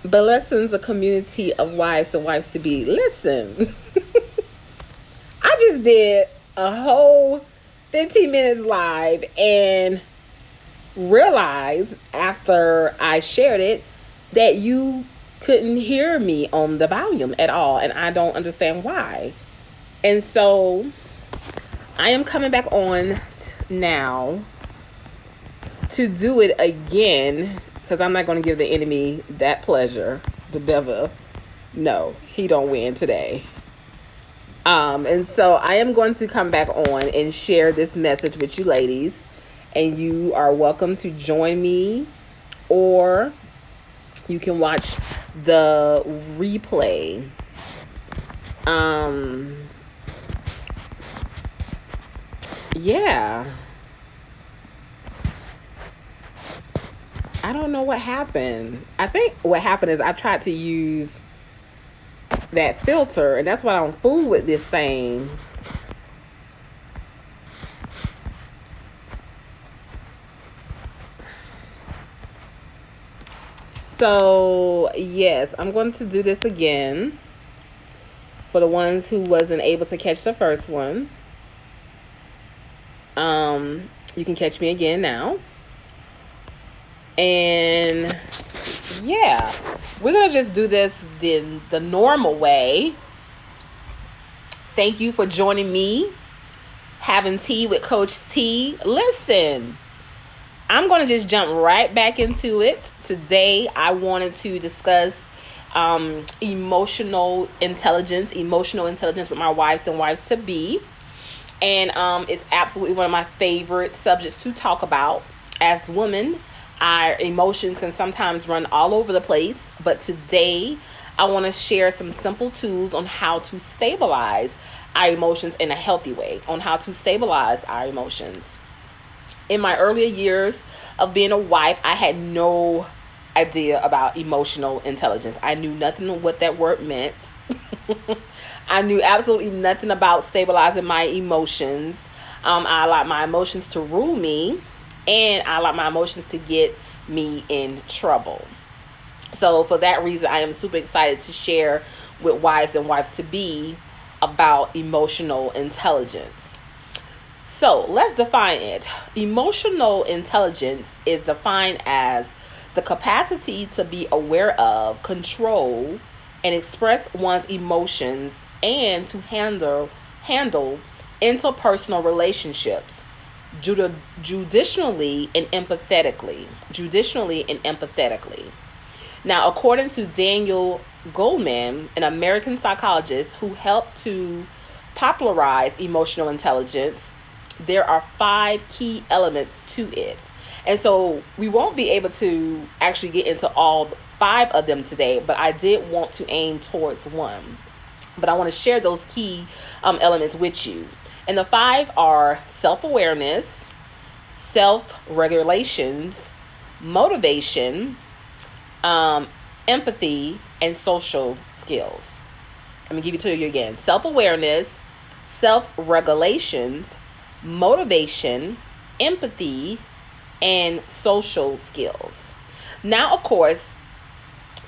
But lessons, a community of wives and wives to be. Listen, I just did a whole 15 minutes live and realized after I shared it that you couldn't hear me on the volume at all. And I don't understand why. And so I am coming back on now to do it again because I'm not going to give the enemy that pleasure. The devil, no, he don't win today. And so I am going to come back on and share this message with you ladies, and you are welcome to join me, or you can watch the replay. Yeah. I don't know what happened. I think what happened is I tried to use that filter, and that's why I don't fool with this thing. So, yes, I'm going to do this again for the ones who wasn't able to catch the first one. You can catch me again now. And yeah, we're going to just do this the normal way. Thank you for joining me, having tea with Coach T. Listen, I'm going to just jump right back into it. Today, I wanted to discuss emotional intelligence with my wives and wives to be. And it's absolutely one of my favorite subjects to talk about. As women, our emotions can sometimes run all over the place. But today, I want to share some simple tools on how to stabilize our emotions in a healthy way, on how to stabilize our emotions. In my earlier years of being a wife, I had no idea about emotional intelligence. I knew nothing of what that word meant. I knew absolutely nothing about stabilizing my emotions. I allowed my emotions to rule me, and I allowed my emotions to get me in trouble. So for that reason, I am super excited to share with wives and wives to be about emotional intelligence. So let's define it. Emotional intelligence is defined as the capacity to be aware of, control, and express one's emotions, and to handle interpersonal relationships judicially and empathetically. Now, according to Daniel Goleman, an American psychologist who helped to popularize emotional intelligence, there are 5 key elements to it. And so we won't be able to actually get into all 5 of them today, but I did want to aim towards one. But I want to share those key elements with you. And the 5 are self-awareness, self-regulations, motivation, empathy, and social skills. Let me give it to you again. Self-awareness, self-regulations, motivation, empathy, and social skills. Now, of course,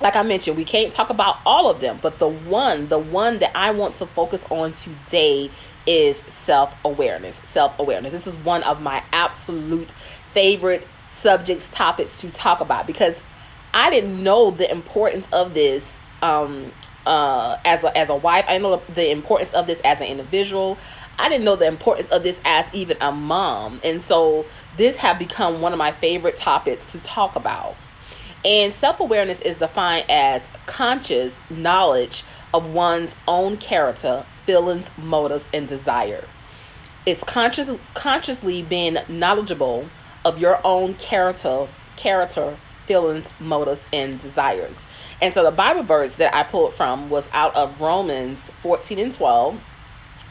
like I mentioned, we can't talk about all of them, but the one that I want to focus on today is self-awareness. This is one of my absolute favorite subjects, topics to talk about, because I didn't know the importance of this as a wife. I didn't know the importance of this as an individual. I didn't know the importance of this as even a mom. And so this have become one of my favorite topics to talk about. And self-awareness is defined as conscious knowledge of one's own character, feelings, motives, and desire. It's consciously being knowledgeable of your own character, feelings, motives, and desires. And so the Bible verse that I pulled from was out of Romans 14:12.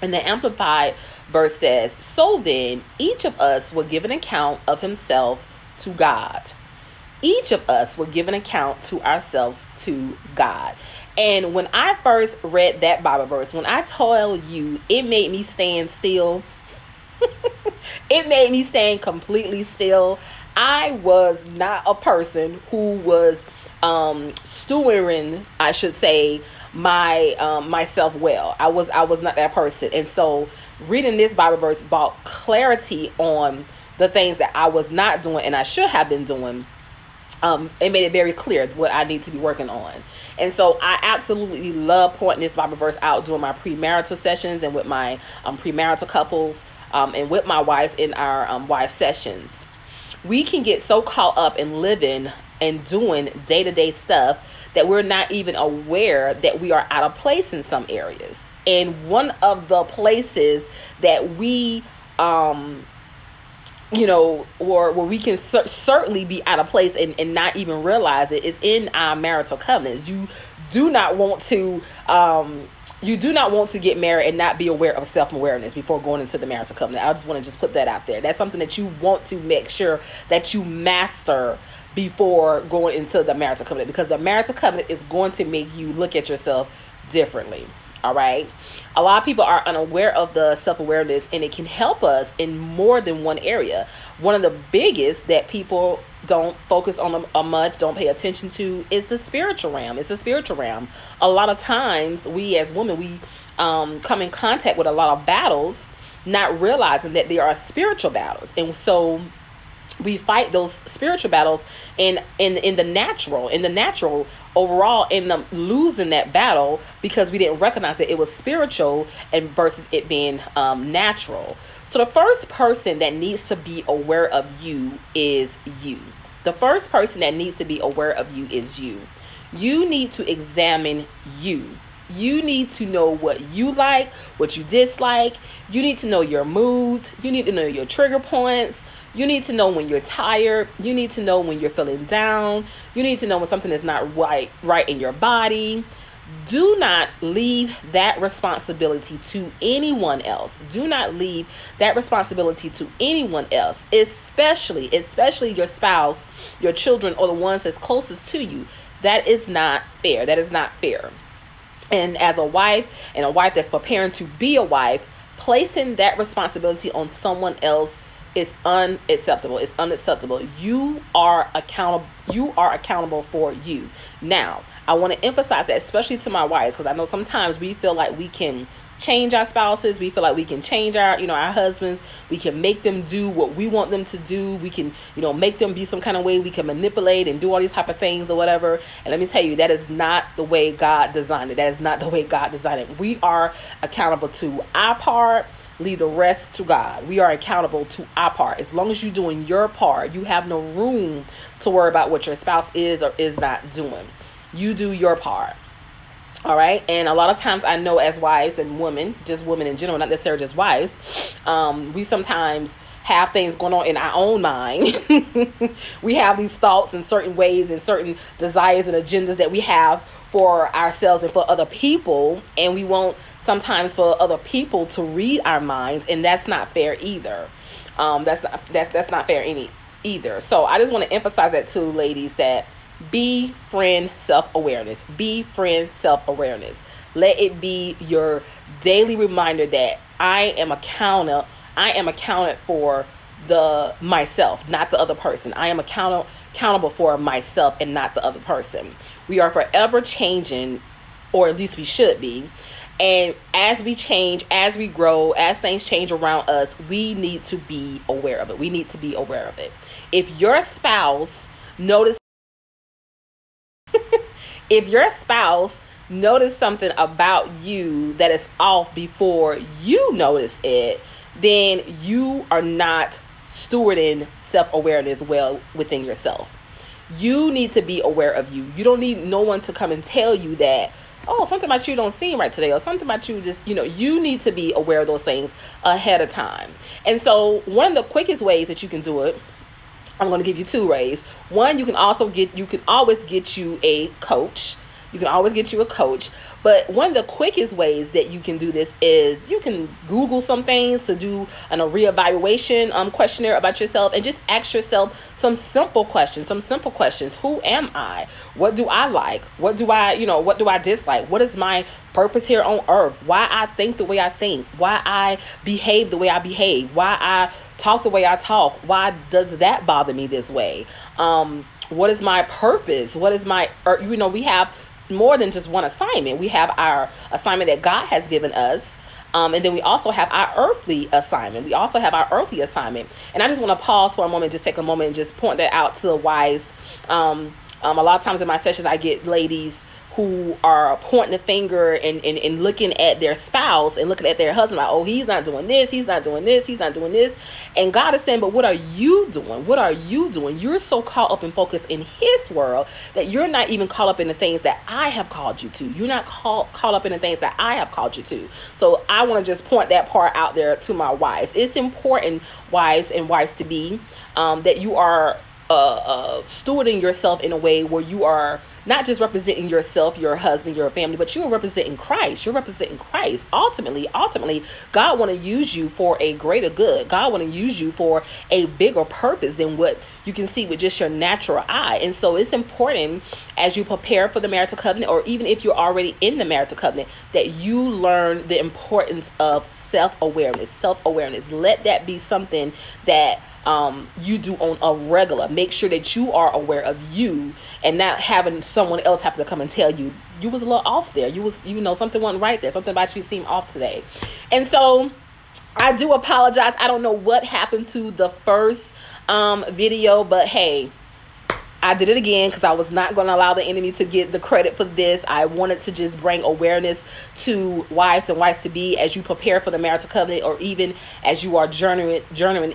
And the Amplified verse says, "So then, each of us will give an account of himself to God." Each of us will give an account to ourselves to God. And when I first read that Bible verse, when I tell you, it made me stand still. It made me stand completely still. I was not a person who was stewarding, I should say, my myself well. I was not that person. And so reading this Bible verse brought clarity on the things that I was not doing and I should have been doing. It made it very clear what I need to be working on. And so I absolutely love pointing this Bible verse out during my premarital sessions and with my premarital couples, and with my wives in our wife sessions. We can get so caught up in living and doing day-to-day stuff that we're not even aware that we are out of place in some areas. And one of the places that we or where we can certainly be out of place and not even realize it is in our marital covenants. You do not want to get married and not be aware of self-awareness before going into the marital covenant. I just want to put that out there. That's something that you want to make sure that you master before going into the marital covenant, because the marital covenant is going to make you look at yourself differently. All right. A lot of people are unaware of the self-awareness, and it can help us in more than one area. One of the biggest that people don't focus on much, don't pay attention to, is the spiritual realm. It's the spiritual realm. A lot of times we as women, we come in contact with a lot of battles, not realizing that they are spiritual battles. And so we fight those spiritual battles in the natural overall, end up losing that battle because we didn't recognize that it was spiritual and versus it being natural. So the first person that needs to be aware of you is you. The first person that needs to be aware of you is you. You need to examine you. You need to know what you like, what you dislike. You need to know your moods. You need to know your trigger points. You need to know when you're tired. You need to know when you're feeling down. You need to know when something is not right in your body. Do not leave that responsibility to anyone else. Do not leave that responsibility to anyone else, especially your spouse, your children, or the ones that's closest to you. That is not fair. That is not fair. And as a wife, and a wife that's preparing to be a wife, placing that responsibility on someone else is unacceptable. It's unacceptable. You are accountable for you. Now, I want to emphasize that, especially to my wives, because I know sometimes we feel like we can change our spouses. We feel like we can change our husbands. We can make them do what we want them to do. We can, make them be some kind of way. We can manipulate and do all these type of things or whatever. And let me tell you, that is not the way God designed it. That is not the way God designed it. We are accountable to our part. Leave the rest to God. We are accountable to our part. As long as you're doing your part, you have no room to worry about what your spouse is or is not doing. You do your part. All right. And a lot of times I know as wives and women, just women in general, not necessarily just wives, we sometimes have things going on in our own mind. We have these thoughts in certain ways and certain desires and agendas that we have for ourselves and for other people. And we won't sometimes for other people to read our minds, and that's not fair either. That's not fair either. So I just want to emphasize that too, ladies, that befriend self-awareness. Befriend self-awareness. Let it be your daily reminder that I am accounted for myself, not the other person. I am accountable for myself and not the other person. We are forever changing, or at least we should be. And as we change, as we grow, as things change around us, we need to be aware of it. We need to be aware of it. If your spouse notices something about you that is off before you notice it, then you are not stewarding self-awareness well within yourself. You need to be aware of you. You don't need no one to come and tell you that, oh, something about you don't seem right today, or something about you just, you need to be aware of those things ahead of time. And so one of the quickest ways that you can do it, I'm going to give you two ways. One, you can always get you a coach. You can always get you a coach. But one of the quickest ways that you can do this is you can Google some things to do a reevaluation questionnaire about yourself, and just ask yourself some simple questions. Who am I? What do I like? What do I dislike? What is my purpose here on earth? Why I think the way I think? Why I behave the way I behave? Why I talk the way I talk? Why does that bother me this way? what is my purpose? What is my, we have more than just one assignment. We have our assignment that God has given us. And then we also have our earthly assignment. And I just want to pause for a moment, just take a moment and just point that out to the wives. A lot of times in my sessions, I get ladies who are pointing the finger and looking at their spouse and looking at their husband like, oh, he's not doing this, he's not doing this, he's not doing this. And God is saying, but what are you doing? What are you doing? You're so caught up and focused in his world that you're not even caught up in the things that I have called you to. You're not caught up in the things that I have called you to. So I want to just point that part out there to my wives. It's important, wives and wives to be, that you are stewarding yourself in a way where you are not just representing yourself, your husband, your family, but you're representing Christ. You're representing Christ. Ultimately, God want to use you for a greater good. God want to use you for a bigger purpose than what you can see with just your natural eye. And so it's important as you prepare for the marital covenant, or even if you're already in the marital covenant, that you learn the importance of self-awareness. Let that be something that you do on a regular. Make sure that you are aware of you and not having someone else have to come and tell you was a little off there. Something wasn't right there. Something about you seemed off today. And so I do apologize. I don't know what happened to the first video, but hey, I did it again because I was not going to allow the enemy to get the credit for this. I wanted to just bring awareness to wives and wives to be as you prepare for the marital covenant, or even as you are journeying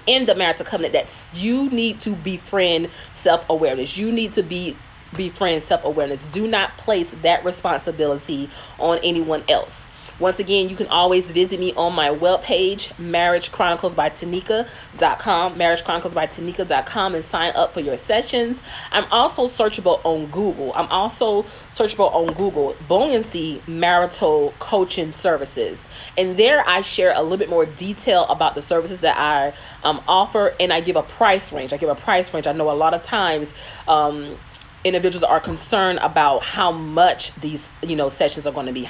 in the marital covenant, that you need to befriend self-awareness. You need to befriend self-awareness. Do not place that responsibility on anyone else. Once again, you can always visit me on my webpage, marriagechroniclesbytanika.com, and sign up for your sessions. I'm also searchable on Google. Buoyancy Marital Coaching Services. And there I share a little bit more detail about the services that I offer, and I give a price range. I know a lot of times individuals are concerned about how much these sessions are going to be,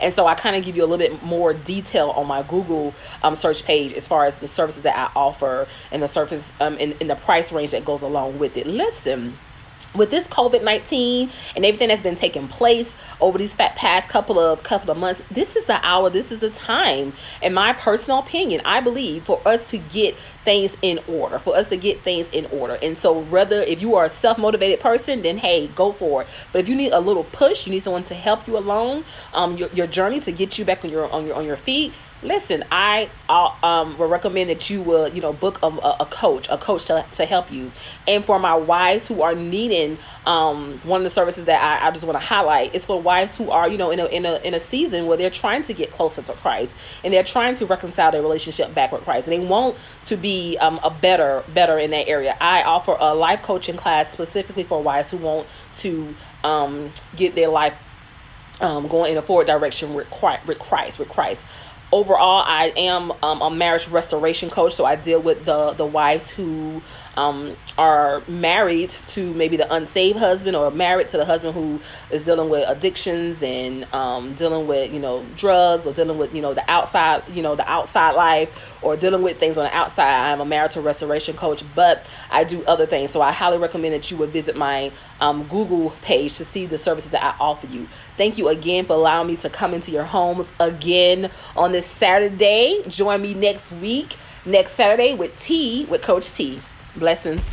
and so I kind of give you a little bit more detail on my Google search page as far as the services that I offer and the service in the price range that goes along with it. Listen, with this COVID-19 and everything that's been taking place over these past couple of months, this is the hour, this is the time, in my personal opinion, I believe, for us to get things in order, And so whether if you are a self-motivated person, then hey, go for it. But if you need a little push, you need someone to help you along your journey, to get you back on your feet, listen, I will recommend that you will, book a coach to help you. And for my wives who are needing, one of the services that I just want to highlight is for wives who are, in a season where they're trying to get closer to Christ and they're trying to reconcile their relationship back with Christ, and they want to be a better in that area. I offer a life coaching class specifically for wives who want to get their life going in a forward direction with Christ. Overall, I am a marriage restoration coach, so I deal with the wives who are married to maybe the unsaved husband, or married to the husband who is dealing with addictions and dealing with drugs, or dealing with the outside life, or dealing with things on the outside. I'm a marital restoration coach, but I do other things. So I highly recommend that you would visit my Google page to see the services that I offer you. Thank you again for allowing me to come into your homes again on this Saturday. Join me next Saturday with Coach T. Blessings.